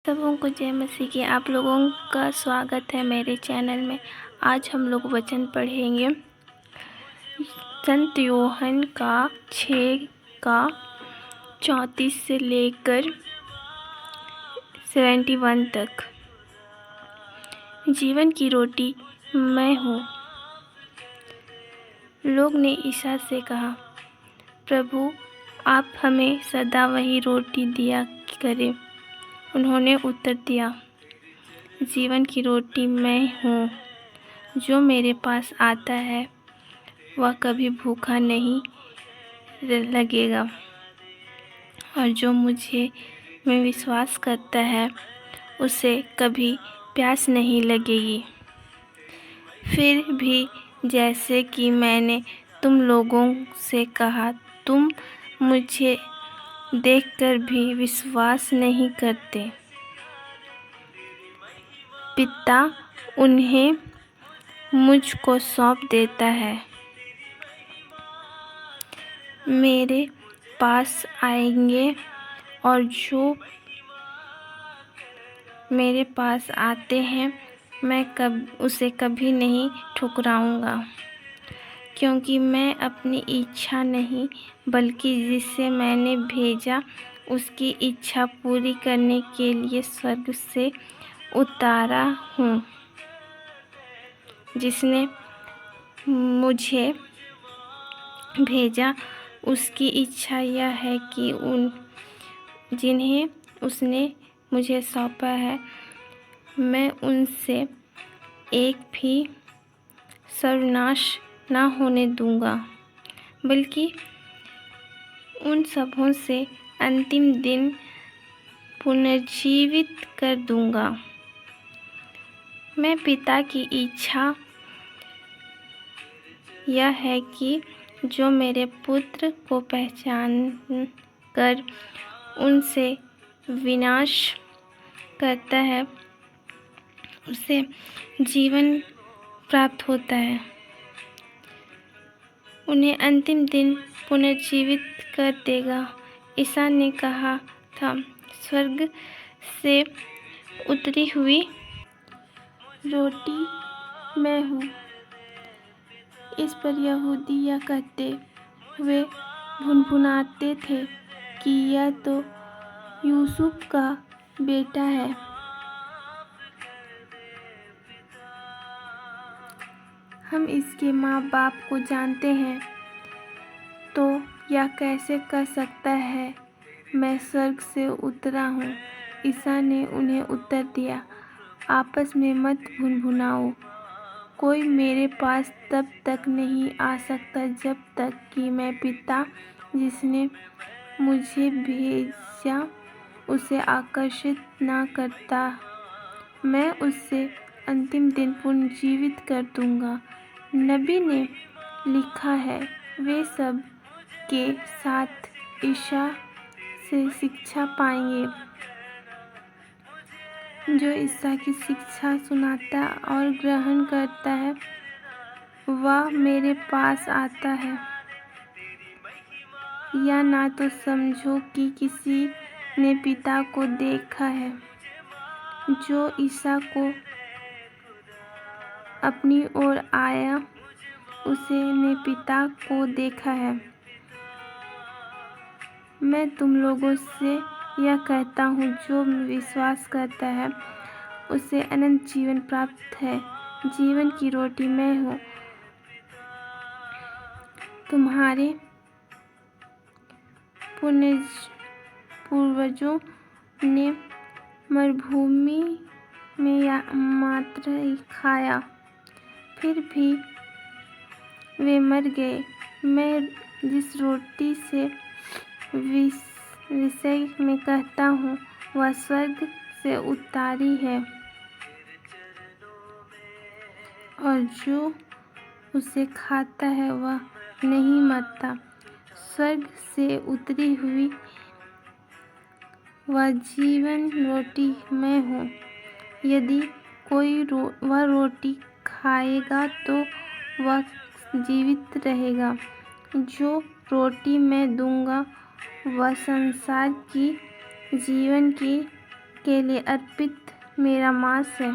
सबों को जय मसीह की। आप लोगों का स्वागत है मेरे चैनल में। आज हम लोग वचन पढ़ेंगे संत यूहन्ना का 6 का 34 से लेकर 71 तक। जीवन की रोटी मैं हूँ। लोग ने ईसा से कहा, प्रभु आप हमें सदा वही रोटी दिया करें। उन्होंने उत्तर दिया, जीवन की रोटी मैं हूँ। जो मेरे पास आता है वह कभी भूखा नहीं लगेगा, और जो मुझे में विश्वास करता है उसे कभी प्यास नहीं लगेगी। फिर भी जैसे कि मैंने तुम लोगों से कहा, तुम मुझे देखकर भी विश्वास नहीं करते। पिता उन्हें मुझको सौंप देता है। मेरे पास आएंगे और जो मेरे पास आते हैं मैं उसे कभी नहीं ठुकराऊंगा, क्योंकि मैं अपनी इच्छा नहीं बल्कि जिसे मैंने भेजा उसकी इच्छा पूरी करने के लिए स्वर्ग से उतारा हूँ। जिसने मुझे भेजा उसकी इच्छा यह है कि जिन्हें उसने मुझे सौंपा है मैं उनसे एक भी सर्वनाश न होने दूंगा, बल्कि उन सबों से अंतिम दिन पुनर्जीवित कर दूंगा। मैं पिता की इच्छा यह है कि जो मेरे पुत्र को पहचान कर उनसे विनाश करता है उसे जीवन प्राप्त होता है। उन्हें अंतिम दिन पुनर्जीवित कर देगा। ईसा ने कहा था, स्वर्ग से उतरी हुई रोटी मैं हूँ। इस पर यहूदी यह कहते हुए भुनभुनाते थे कि यह तो यूसुफ का बेटा है। हम इसके माँ बाप को जानते हैं, तो यह कैसे कह सकता है मैं स्वर्ग से उतरा हूँ। ईसा ने उन्हें उत्तर दिया, आपस में मत भुनभुनाओ। कोई मेरे पास तब तक नहीं आ सकता जब तक कि मैं पिता जिसने मुझे भेजा उसे आकर्षित न करता। मैं उसे अंतिम दिन पुनर्जीवित कर दूंगा। नबी ने लिखा है, वे सब के साथ ईसा से शिक्षा पाएंगे। जो ईसा की शिक्षा सुनता और ग्रहण करता है वह मेरे पास आता है। या ना तो समझो कि किसी ने पिता को देखा है। जो ईसा को अपनी ओर आया उसे ने पिता को देखा है। मैं तुम लोगों से यह कहता हूँ, जो विश्वास करता है उसे अनंत जीवन प्राप्त है। जीवन की रोटी मैं हूँ। तुम्हारे पूर्वजों ने मरुभूमि में यह मात्र ही खाया, फिर भी वे मर गए। मैं जिस रोटी से विषय में कहता हूँ वह स्वर्ग से उतारी है, और जो उसे खाता है वह नहीं मरता। स्वर्ग से उतरी हुई वह जीवन रोटी मैं हूँ। यदि कोई वह रोटी खाएगा तो वह जीवित रहेगा। जो रोटी मैं दूंगा वह संसार की जीवन की के लिए अर्पित मेरा मांस है।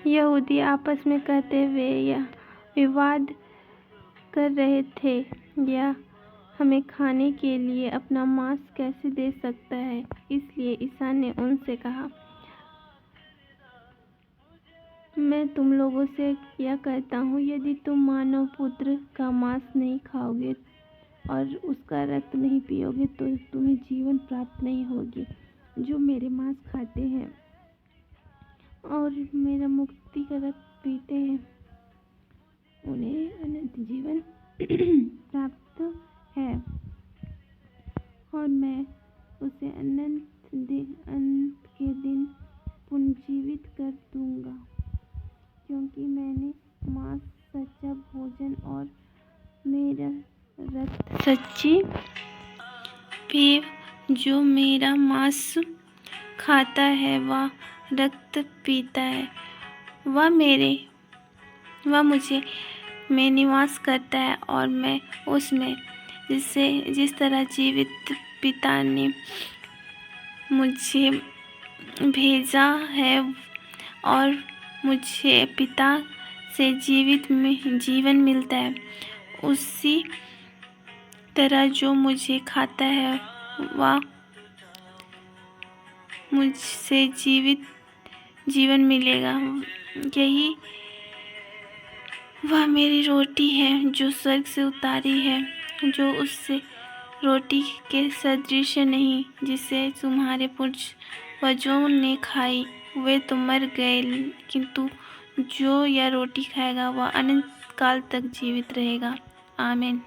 यहूदी आपस में कहते हुए यह विवाद कर रहे थे, यह हमें खाने के लिए अपना मांस कैसे दे सकता है। इसलिए ईसा ने उनसे कहा, मैं तुम लोगों से यह कहता हूँ, यदि तुम मानव पुत्र का मांस नहीं खाओगे और उसका रक्त नहीं पियोगे तो तुम्हें जीवन प्राप्त नहीं होगी। जो मेरे मांस खाते हैं और मेरा मुक्ति का रक्त पीते हैं, उन्हें अनंत जीवन प्राप्त है और मैं उसे अंत के दिन पुनर्जीवित कर दूंगा, क्योंकि मैंने मांस सच्चा भोजन और मेरा रक्त सच्ची पीव। जो मेरा मांस खाता है वह रक्त पीता है, वह मुझे में निवास करता है और मैं उसमें। जिस तरह जीवित पिता ने मुझे भेजा है और मुझे पिता से जीवन मिलता है, उसी तरह जो मुझे खाता है वह मुझसे जीवन मिलेगा। यही वह मेरी रोटी है जो स्वर्ग से उतारी है, जो उससे रोटी के सदृश नहीं जिसे तुम्हारे पूर्वजों ने खाई। वे तो मर गए, किंतु जो यह रोटी खाएगा वह अनंत काल तक जीवित रहेगा। आमीन।